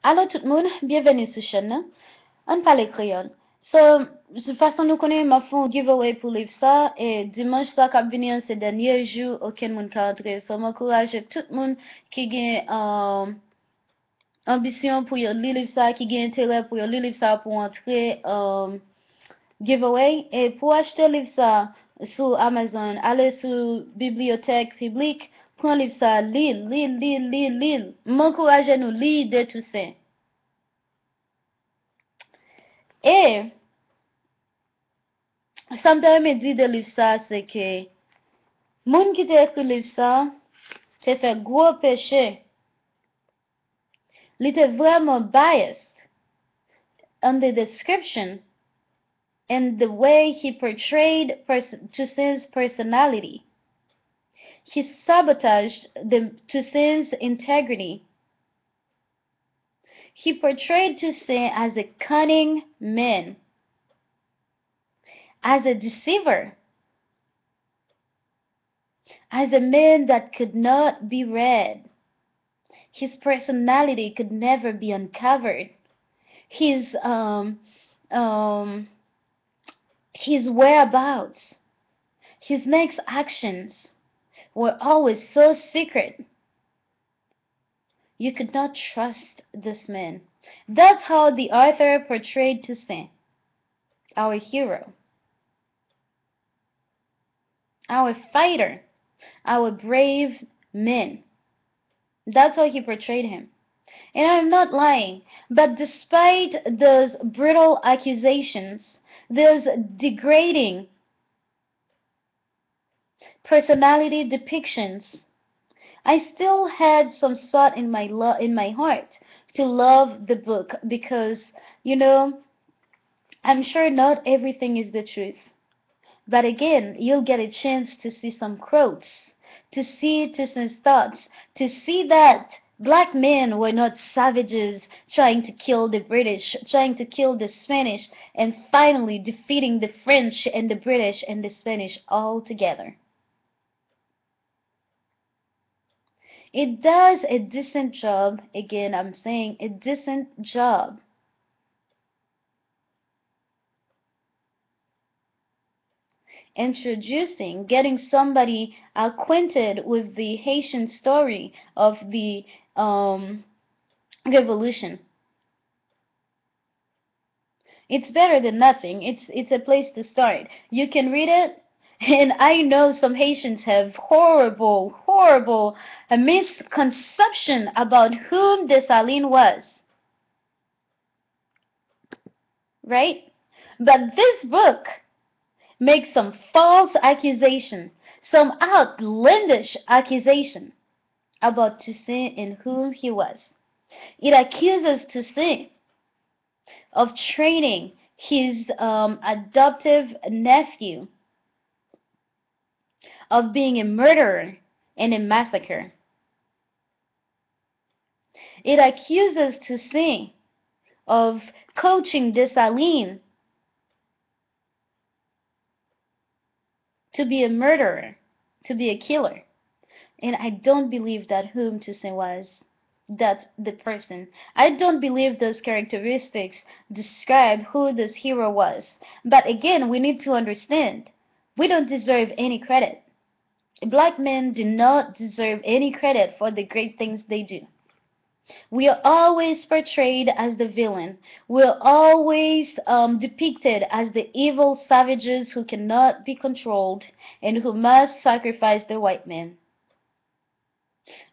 Allô tout le monde, bienvenue sur la chaîne. On parle créole. So, de toute façon, nous connaissons ma fond giveaway pour livre ça. Et dimanche, ça, qui vient ces derniers jours, aucun monde qui entrer. So, m'encourage tout le monde qui a ambition pour lire livre ça, qui a intérêt pour lire livre ça pour entrer giveaway. Et pour acheter livre ça sur Amazon, allez sur bibliothèque publique, prends livre ça, lire. M'encouragez nous lire de Toussaint. Et ça me permet de dire de livre ça, c'est que moun qui t'a écrit livre ça, c'est fait gros péché. Il était vraiment biased on the description and the way he portrayed Toussaint's personality. He sabotaged Toussaint's integrity. He portrayed Toussaint as a cunning man, as a deceiver, as a man that could not be read. His personality could never be uncovered. His whereabouts, his next actions were always so secret. You could not trust this man. That's how the author portrayed Toussaint, our hero, our fighter, our brave man. That's how he portrayed him. And I'm not lying, but despite those brutal accusations, those degrading personality depictions, I still had some spot in my heart to love the book because, you know, I'm sure not everything is the truth. But again, you'll get a chance to see some quotes, to see Toussaint's thoughts, to see that black men were not savages trying to kill the British, trying to kill the Spanish, and finally defeating the French and the British and the Spanish all together. It does a decent job, again, I'm saying a decent job introducing, getting somebody acquainted with the Haitian story of the revolution. It's better than nothing. It's a place to start. You can read it, and I know some Haitians have horrible misconception about whom Dessalines was, right? But this book makes some false accusation, some outlandish accusation about Toussaint and whom he was. It accuses Toussaint of training his adoptive nephew, of being a murderer and a massacre. It accuses Toussaint of coaching Dessalines to be a murderer, to be a killer. And I don't believe that whom Toussaint was. That's the person. I don't believe those characteristics describe who this hero was. But again, we need to understand, we don't deserve any credit. Black men do not deserve any credit for the great things they do. We are always portrayed as the villain. We're always depicted as the evil savages who cannot be controlled and who must sacrifice the white man.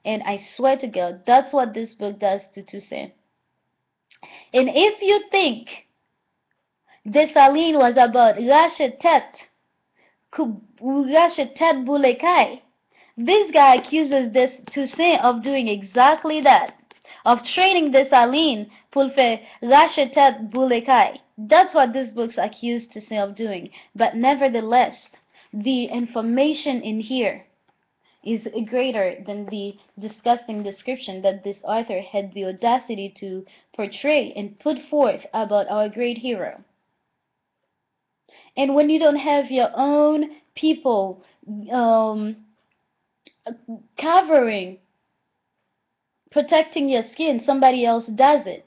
And I swear to God, that's what this book does to Toussaint. And if you think Dessalines was about rachetet Boulekai, this guy accuses this Toussaint of doing exactly that, of training Dessalines pour faire rachetet Boulekai. That's what this book's accused Toussaint of doing. But nevertheless, the information in here is greater than the disgusting description that this author had the audacity to portray and put forth about our great hero. And when you don't have your own people covering protecting your skin, somebody else does it.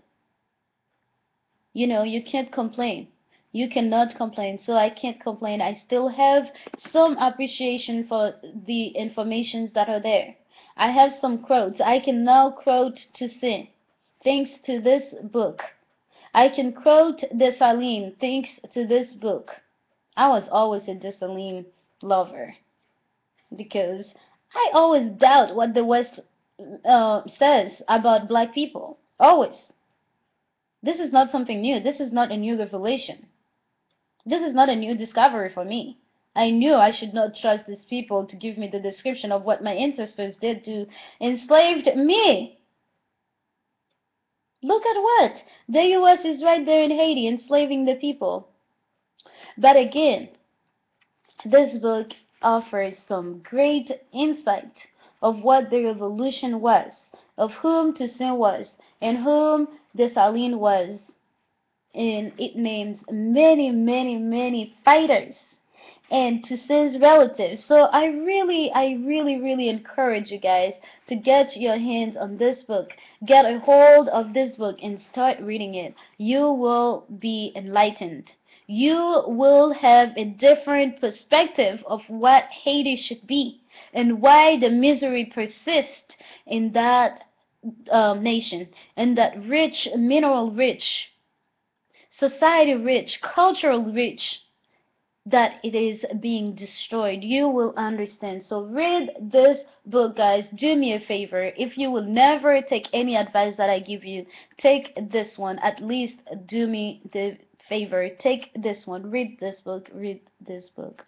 You know, you can't complain. You cannot complain. So I can't complain. I still have some appreciation for the informations that are there. I have some quotes. I can now quote Toussaint thanks to this book. I can quote Dessalines thanks to this book. I was always a Dessalines lover because I always doubt what the West says about black people. Always. This is not something new. This is not a new revelation. This is not a new discovery for me. I knew I should not trust these people to give me the description of what my ancestors did to enslaved me. Look at what? The U.S. is right there in Haiti enslaving the people. But again, this book offers some great insight of what the revolution was, of whom Toussaint was, and whom Dessalines was. And it names many, many, many fighters and Toussaint's relatives. So I really encourage you guys to get your hands on this book. Get a hold of this book and start reading it. You will be enlightened. You will have a different perspective of what Haiti should be and why the misery persists in that nation, and that rich, mineral rich, society rich, cultural rich, that it is being destroyed. You will understand. So read this book, guys. Do me a favor. If you will never take any advice that I give you, take this one. At least do me the favor. Take this one. Read this book. Read this book.